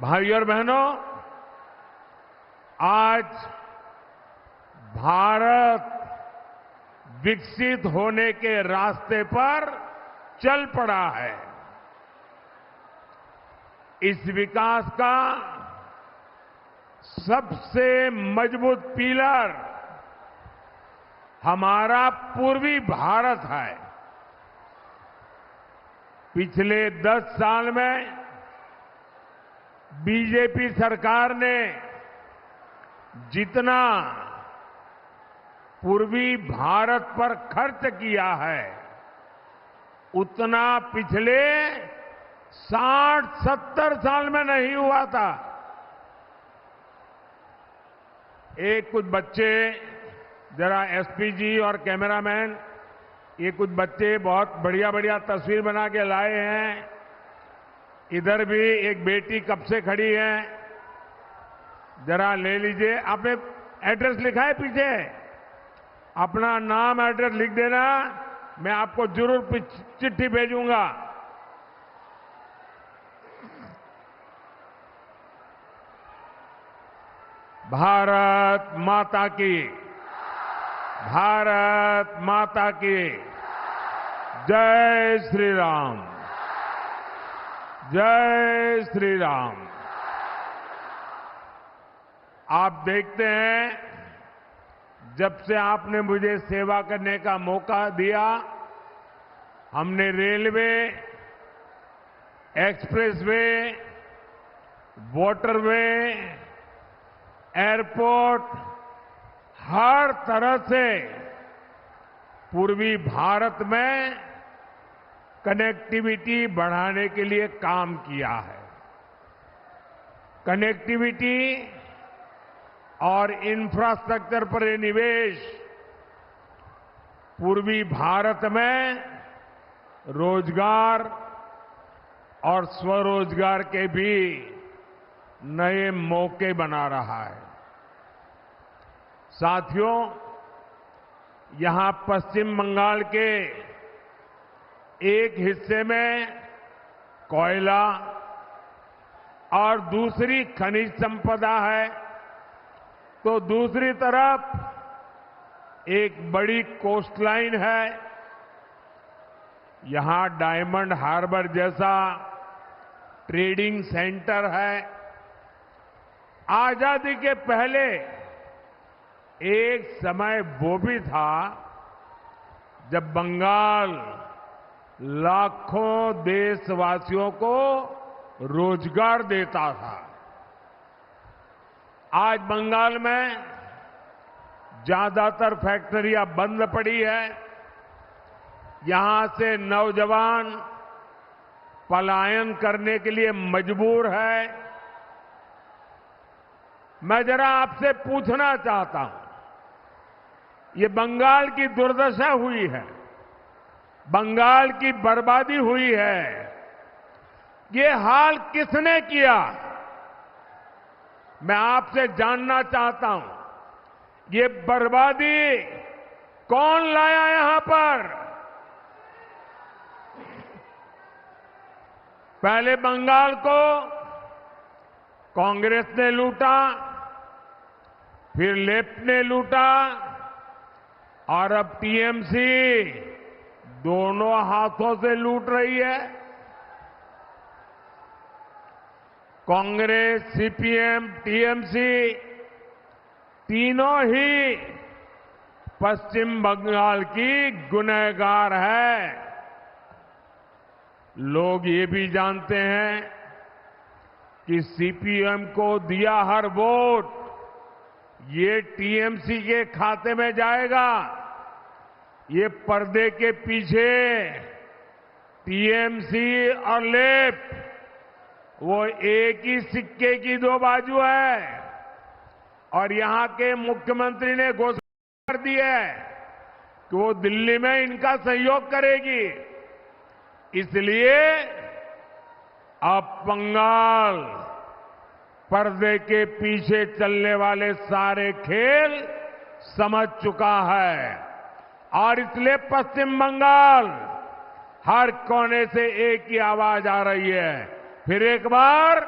भाइयों और बहनों, आज भारत विकसित होने के रास्ते पर चल पड़ा है। इस विकास का सबसे मजबूत पिलर हमारा पूर्वी भारत है। पिछले 10 साल में बीजेपी सरकार ने जितना पूर्वी भारत पर खर्च किया है, उतना पिछले 60-70 साल में नहीं हुआ था। कुछ बच्चे, जरा एसपी जी और कैमरामैन, ये कुछ बच्चे बहुत बढ़िया बढ़िया तस्वीर बना के लाए हैं। इधर भी एक बेटी कब से खड़ी है, जरा ले लीजिए। आपने एड्रेस लिखा है पीछे? अपना नाम एड्रेस लिख देना, मैं आपको जरूर चिट्ठी भेजूंगा। भारत माता की, भारत माता की जय श्री राम, जय श्री राम। आप देखते हैं, जब से आपने मुझे सेवा करने का मौका दिया, हमने रेलवे, एक्सप्रेसवे, वाटरवे, एयरपोर्ट, हर तरह से पूर्वी भारत में कनेक्टिविटी बढ़ाने के लिए काम किया है। कनेक्टिविटी और इंफ्रास्ट्रक्चर पर निवेश पूर्वी भारत में रोजगार और स्वरोजगार के भी नए मौके बना रहा है। साथियों, यहां पश्चिम बंगाल के एक हिस्से में कोयला और दूसरी खनिज संपदा है, तो दूसरी तरफ एक बड़ी कोस्टलाइन है। यहां डायमंड हार्बर जैसा ट्रेडिंग सेंटर है। आजादी के पहले एक समय वो भी था जब बंगाल लाखों देशवासियों को रोजगार देता था। आज बंगाल में ज्यादातर फैक्ट्रियां बंद पड़ी है। यहां से नौजवान पलायन करने के लिए मजबूर है। मैं जरा आपसे पूछना चाहता हूं, ये बंगाल की दुर्दशा हुई है, बंगाल की बर्बादी हुई है, ये हाल किसने किया? मैं आपसे जानना चाहता हूं, ये बर्बादी कौन लाया यहां पर? पहले बंगाल को कांग्रेस ने लूटा, फिर लेफ्ट ने लूटा, और अब टीएमसी दोनों हाथों से लूट रही है। कांग्रेस, सीपीएम, टीएमसी तीनों ही पश्चिम बंगाल की गुनहगार है। लोग ये भी जानते हैं कि सीपीएम को दिया हर वोट ये टीएमसी के खाते में जाएगा। ये पर्दे के पीछे टीएमसी और लेफ्ट वो एक ही सिक्के की दो बाजू है। और यहां के मुख्यमंत्री ने घोषणा कर दी है कि वो दिल्ली में इनका सहयोग करेगी। इसलिए अब बंगाल पर्दे के पीछे चलने वाले सारे खेल समझ चुका है, और इसलिए पश्चिम बंगाल हर कोने से एक ही आवाज आ रही है। फिर एक बार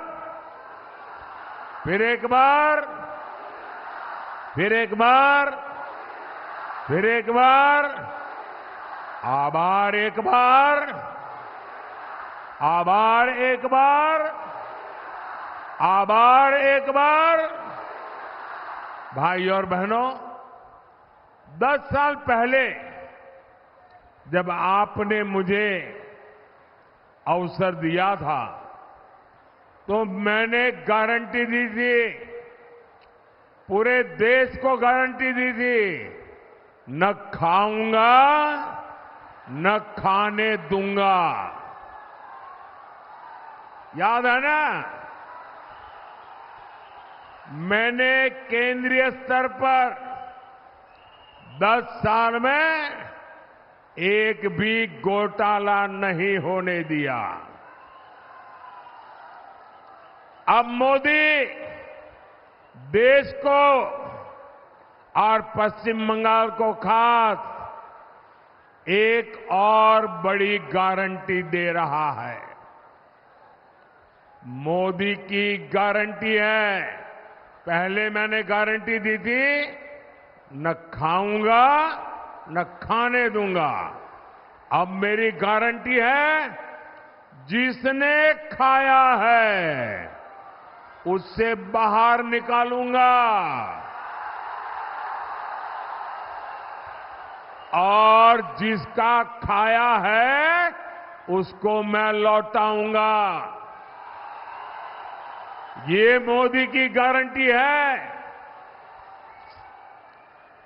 फिर एक बार, फिर एक बार, फिर एक बार, आभार एक बार, आभार एक बार, आभार एक बार। भाई और बहनों, 10 साल पहले जब आपने मुझे अवसर दिया था तो मैंने गारंटी दी थी, पूरे देश को गारंटी दी थी, न खाऊंगा न खाने दूंगा। याद है ना? मैंने केंद्रीय स्तर पर 10 साल में एक भी घोटाला नहीं होने दिया। अब मोदी देश को और पश्चिम बंगाल को खास एक और बड़ी गारंटी दे रहा है। मोदी की गारंटी है, पहले मैंने गारंटी दी थी, न खाऊंगा न खाने दूंगा। अब मेरी गारंटी है, जिसने खाया है उससे बाहर निकालूंगा और जिसका खाया है उसको मैं लौटाऊंगा। ये मोदी की गारंटी है।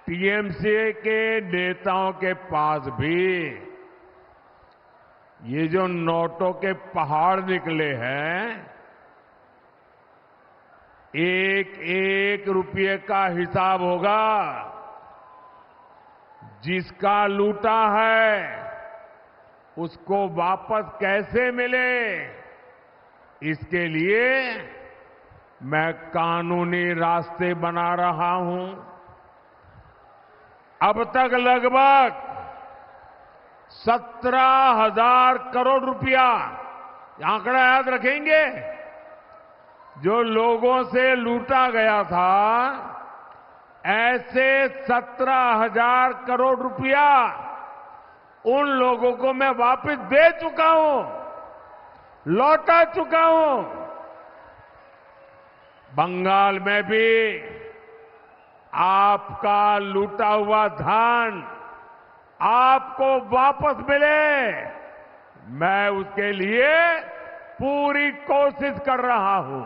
टीएमसी के नेताओं के पास भी ये जो नोटों के पहाड़ निकले हैं, एक एक रुपये का हिसाब होगा। जिसका लूटा है उसको वापस कैसे मिले, इसके लिए मैं कानूनी रास्ते बना रहा हूं। अब तक लगभग 17,000 करोड़ रुपया, आंकड़ा याद रखेंगे, जो लोगों से लूटा गया था, ऐसे 17,000 करोड़ रुपया उन लोगों को मैं वापस दे चुका हूं, लौटा चुका हूं। बंगाल में भी आपका लूटा हुआ धन आपको वापस मिले, मैं उसके लिए पूरी कोशिश कर रहा हूं।